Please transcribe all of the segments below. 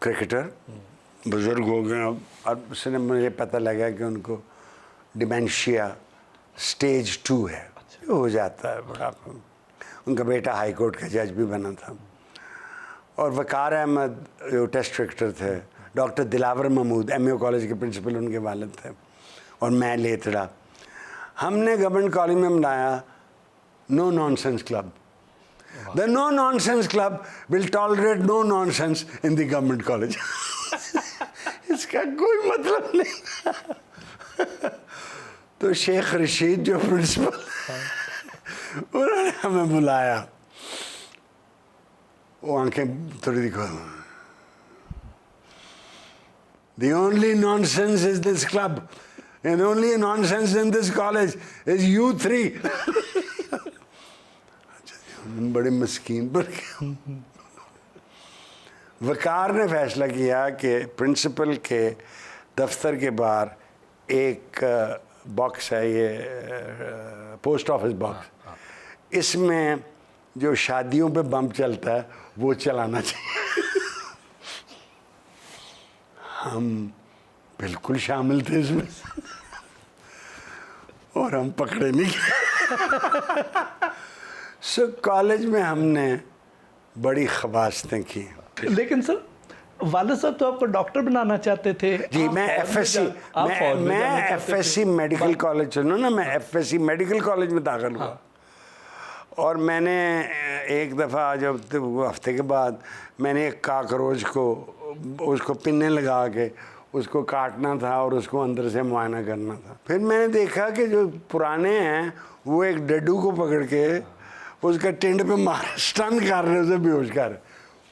Cricketer بزرگ ہو گئے اور اس نے مجھے پتہ لگا کہ ان کو ڈیمینشیا سٹیج 2 ہے. ہو جاتا ہے بڑا. ان کا بیٹا ہائی کورٹ کا جج بھی بنا تھا. اور وقار احمد جو ٹیسٹ کرکٹر تھے, doctor Dilawar Mahmood M a college کے پرنسپل ان کے والد تھے, اور میں لیتڑا. ہم نے گورنمنٹ کالج میں بنایا no nonsense club. The no nonsense club will tolerate no nonsense in the government college. اس کا کوئی مطلب نہیں. تو شیخ رشید جو پرنسپل انہوں نے ہمیں بلایا, وہ آنکھیں تھوڑی دکھا, the only nonsense is this club and only nonsense in this college is you three. بڑے مسکین پر. وقار نے فیصلہ کیا کہ پرنسپل کے دفتر کے باہر ایک باکس ہے, یہ پوسٹ آفس باکس, اس میں جو شادیوں پہ بم چلتا ہے وہ چلانا چاہیے. ہم بالکل شامل تھے اس میں, اور ہم پکڑے نہیں گئے. سو کالج میں ہم نے بڑی خباستیں کی. لیکن سر والد صاحب تو آپ کو ڈاکٹر بنانا چاہتے تھے. جی میں F S C medical college چنوں نا, میں F S C medical college میں داخل ہوا. اور میں نے ایک دفعہ جب ہفتے کے بعد میں نے ایک کاکروچ کو اس کو پنے لگا کے اس کو کاٹنا تھا اور اس کو اندر سے معائنہ کرنا تھا. پھر میں نے دیکھا کہ جو پرانے ہیں وہ ایک ڈڈو کو پکڑ کے اس کا ٹینڈ پہ مار اسٹن کر رہے, اسے بے ہوش کر.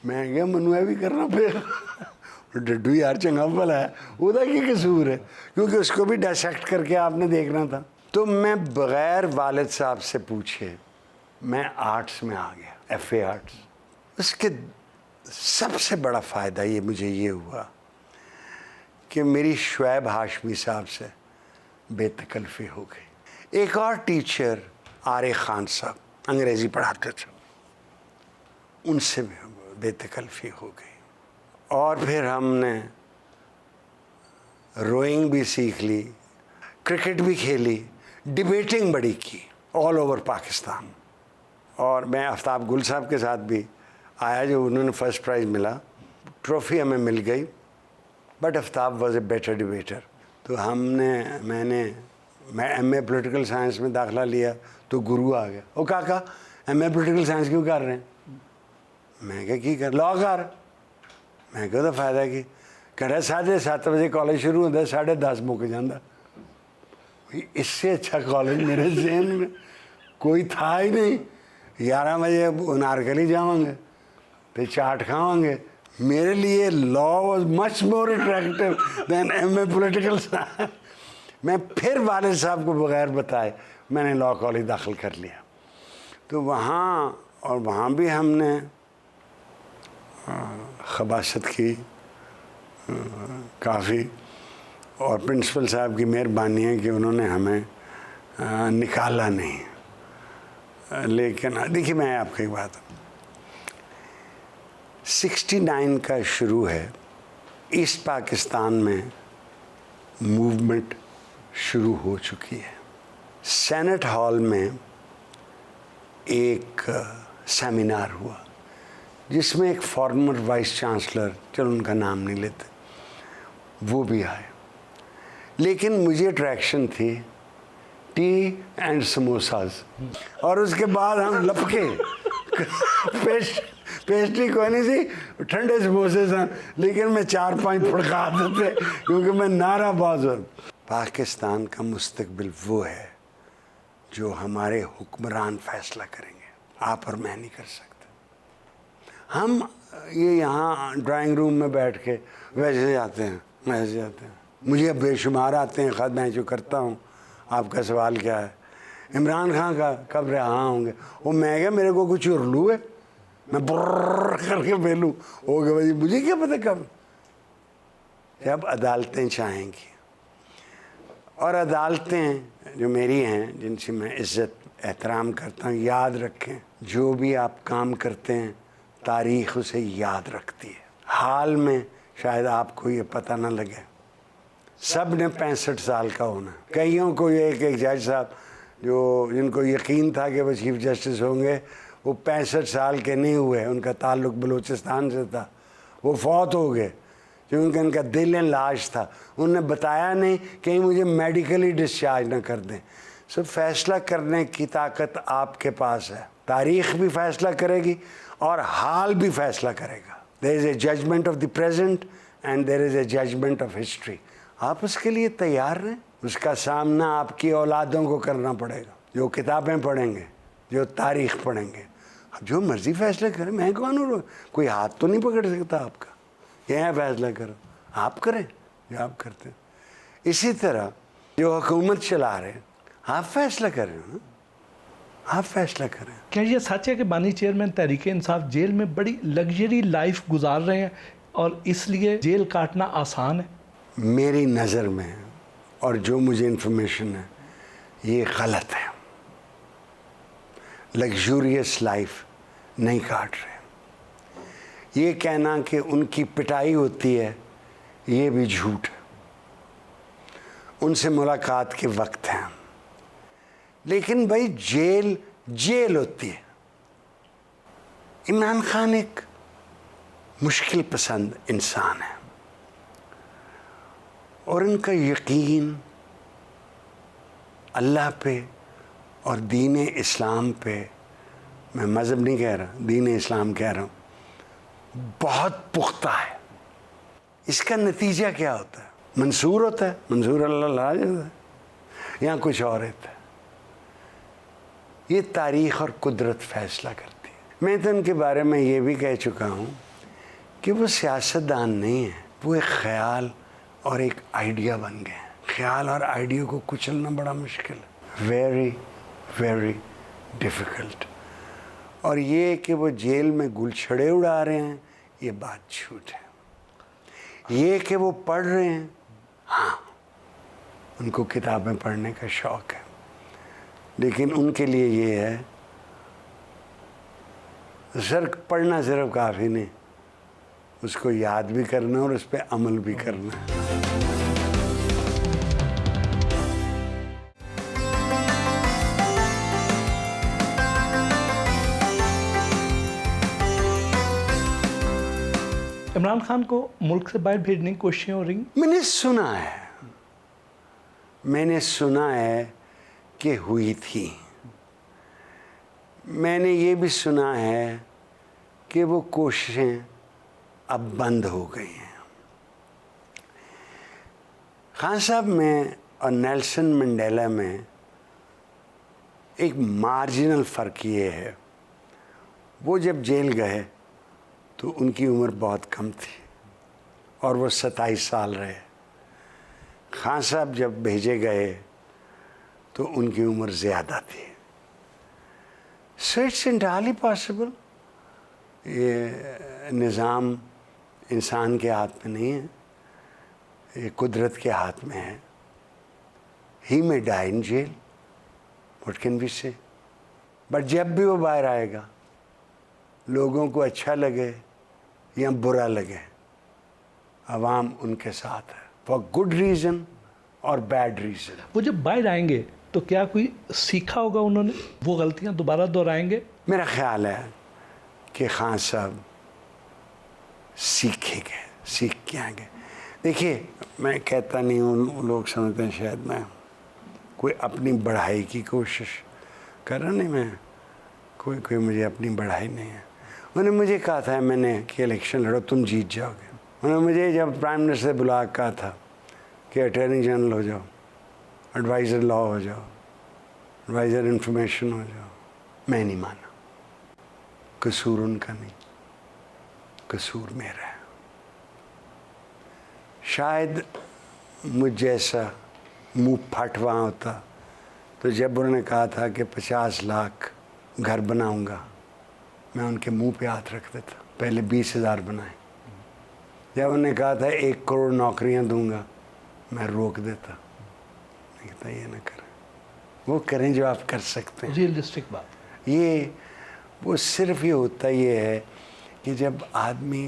میں کہا منوع بھی کرنا پھر ڈڈو یار چنگا بھلا ہے, وہ کی قصور ہے, کیونکہ اس کو بھی ڈائسیکٹ کر کے آپ نے دیکھنا تھا. تو میں بغیر والد صاحب سے پوچھے میں آرٹس میں آ گیا, ایف اے آرٹس. اس کے سب سے بڑا فائدہ یہ مجھے یہ ہوا کہ میری شعیب ہاشمی صاحب سے بے تکلفی ہو گئی. ایک اور ٹیچر عارف خان صاحب انگریزی پڑھاتے تھے, ان سے بھی بے تکلفی ہو گئی. اور پھر ہم نے روئنگ بھی سیکھ لی, کرکٹ بھی کھیلی, ڈبیٹنگ بڑی کی آل اوور پاکستان. اور میں آفتاب گل صاحب کے ساتھ بھی آیا, جو انہوں نے فرسٹ پرائز ملا, ٹرافی ہمیں مل گئی. But Aftab was a better debater. تو میں ایم اے پولیٹیکل سائنس میں داخلہ لیا تو گرو آ گیا, او کاکا ایم اے پولیٹیکل سائنس کیوں کر رہے ہیں؟ میں کہا کی کر لا کر. میں کہا تو فائدہ کی. کہہ رہا 7:30 بجے کالج شروع ہوتا ہے, 10:30 مک جانا. اس سے اچھا کالج میرے ذہن میں کوئی تھا ہی نہیں. 11 بجے انارکلی جاؤں گے پھر چاٹ کھاؤں گے. میرے لیے law was much more attractive than M A political science. میں پھر والد صاحب کو بغیر بتائے میں نے لا کالج داخل کر لیا. تو وہاں بھی ہم نے خباثت کی کافی, اور پرنسپل صاحب کی مہربانی ہے کہ انہوں نے ہمیں نکالا نہیں. لیکن دیکھیے میں آپ کو ایک بات, 69 کا شروع ہے, ایسٹ پاکستان میں موومنٹ شروع ہو چکی ہے. سینٹ ہال میں ایک سیمینار ہوا جس میں ایک فارمر وائس چانسلر, چلو ان کا نام نہیں لیتے, وہ بھی آئے. لیکن مجھے اٹریکشن تھی ٹی اینڈ سموساز, اور اس کے بعد ہم لپکے. پیسٹری کوئی نہیں تھی, ٹھنڈے سموسے تھے, لیکن میں 4-5 پھڑکا دیتے کیونکہ میں نعرہ باز ہوں. پاکستان کا مستقبل وہ ہے جو ہمارے حکمران فیصلہ کریں گے, آپ اور میں نہیں کر سکتے. ہم یہ یہاں ڈرائنگ روم میں بیٹھ کے ویسے جاتے ہیں. مجھے بے شمار آتے ہیں خط, میں جو کرتا ہوں آپ کا سوال کیا ہے, عمران خان کا کب رہا ہوں گے. وہ میں کہا میرے کو کچھ ارلو ہے, میں برر کر کے پھیلوں, ہو گیا بھائی مجھے کیا پتہ کب. جب عدالتیں چاہیں گی, اور عدالتیں جو میری ہیں جن سے میں عزت احترام کرتا ہوں, یاد رکھیں جو بھی آپ کام کرتے ہیں تاریخ اسے یاد رکھتی ہے. حال میں شاید آپ کو یہ پتہ نہ لگے. سب نے 65 سال کا ہونا. کئیوں کو ایک جج صاحب جن کو یقین تھا کہ وہ چیف جسٹس ہوں گے وہ 65 سال کے نہیں ہوئے. ان کا تعلق بلوچستان سے تھا, وہ فوت ہو گئے کیونکہ ان کا دل لاش تھا. انہوں نے بتایا نہیں کہیں مجھے میڈیکلی ڈسچارج نہ کر دیں. سو فیصلہ کرنے کی طاقت آپ کے پاس ہے. تاریخ بھی فیصلہ کرے گی اور حال بھی فیصلہ کرے گا. There is a judgment of the present and there is a judgment of history. آپ اس کے لیے تیار رہیں. اس کا سامنا آپ کی اولادوں کو کرنا پڑے گا, جو کتابیں پڑھیں گے, جو تاریخ پڑھیں گے. اب جو مرضی فیصلہ کریں, میں کون ہوں, کوئی ہاتھ تو نہیں پکڑ سکتا آپ کا. یہ فیصلہ کرو, آپ کریں جو آپ کرتے ہیں. اسی طرح جو حکومت چلا رہے ہیں آپ فیصلہ کریں, آپ فیصلہ کریں. کیا یہ سچ ہے کہ بانی چیئرمین تحریک انصاف جیل میں بڑی لگژری لائف گزار رہے ہیں اور اس لیے جیل کاٹنا آسان ہے؟ میری نظر میں اور جو مجھے انفارمیشن ہے یہ غلط ہے. لگژوریس لائف نہیں کاٹ رہے. یہ کہنا کہ ان کی پٹائی ہوتی ہے یہ بھی جھوٹ ہے. ان سے ملاقات کے وقت ہیں, لیکن بھائی جیل ہوتی ہے. عمران خان ایک مشکل پسند انسان ہے اور ان کا یقین اللہ پہ اور دین اسلام پہ, میں مذہب نہیں کہہ رہا, دین اسلام کہہ رہا ہوں, بہت پختہ ہے. اس کا نتیجہ کیا ہوتا ہے؟ منصور ہوتا ہے, منصور اللہ لا جاتا ہے, یا کچھ اور ہوتا ہے. یہ تاریخ اور قدرت فیصلہ کرتی ہے. میں تو ان کے بارے میں یہ بھی کہہ چکا ہوں کہ وہ سیاستدان نہیں ہیں, وہ ایک خیال اور ایک آئیڈیا بن گئے ہیں. خیال اور آئیڈیا کو کچلنا بڑا مشکل ہے, ویری ویری ڈیفیکلٹ. اور یہ کہ وہ جیل میں گل چھڑے اڑا رہے ہیں یہ بات جھوٹ ہے. یہ کہ وہ پڑھ رہے ہیں, ہاں ان کو کتابیں پڑھنے کا شوق ہے, لیکن ان کے لیے یہ ہے پڑھنا صرف کافی نہیں, اس کو یاد بھی کرنا اور اس پہ عمل بھی کرنا ہے. عمران خان کو ملک سے باہر بھیجنے کی کوششیں ہو رہی ہیں. میں نے سنا ہے کہ ہوئی تھی. میں نے یہ بھی سنا ہے کہ وہ کوششیں اب بند ہو گئی ہیں. خان صاحب میں اور نیلسن منڈیلا میں ایک مارجنل فرق یہ ہے, وہ جب جیل گئے تو ان کی عمر بہت کم تھی اور وہ 27 سال رہے. خان صاحب جب بھیجے گئے تو ان کی عمر زیادہ تھی. So it's entirely possible. یہ نظام انسان کے ہاتھ میں نہیں ہے, یہ قدرت کے ہاتھ میں ہے. ہی میں die in jail, what can we say. But جب بھی وہ باہر آئے گا, لوگوں کو اچھا لگے یا برا لگے, عوام ان کے ساتھ ہے, فار گڈ ریزن اور بیڈ ریزن. وہ جب باہر آئیں گے تو کیا کوئی سیکھا ہوگا انہوں نے, وہ غلطیاں دوبارہ دہرائیں گے؟ میرا خیال ہے کہ خان صاحب سیکھیں گے, سیکھ کے آئیں گے. دیکھیے میں کہتا نہیں ہوں, لوگ سمجھتے ہیں شاید میں کوئی اپنی بڑھائی کی کوشش کر رہا, نہیں, میں کوئی مجھے اپنی بڑھائی نہیں ہے. انہوں نے مجھے کہا تھا میں نے کہ الیکشن لڑو تم جیت جاؤ گے. انہوں نے مجھے جب پرائم منسٹر سے بلا کہا تھا کہ اٹارنی جنرل ہو جاؤ, ایڈوائزر لا ہو جاؤ, ایڈوائزر انفارمیشن ہو جاؤ, میں نہیں مانا. قصور ان کا نہیں, قصور میرا ہے. شاید مجھ جیسا منہ پھٹ وہاں ہوتا تو جب انہوں نے کہا تھا کہ 50 لاکھ گھر بناؤں گا, میں ان کے منہ پہ ہاتھ رکھ دیتا. پہلے 20,000 بنائے. جب انہوں نے کہا تھا 1 کروڑ نوکریاں دوں گا, میں روک دیتا. میں کہتا یہ نہ کریں, وہ کریں جو آپ کر سکتے ہیں. ریئلسٹک بات. یہ وہ صرف یہ ہوتا یہ ہے کہ جب آدمی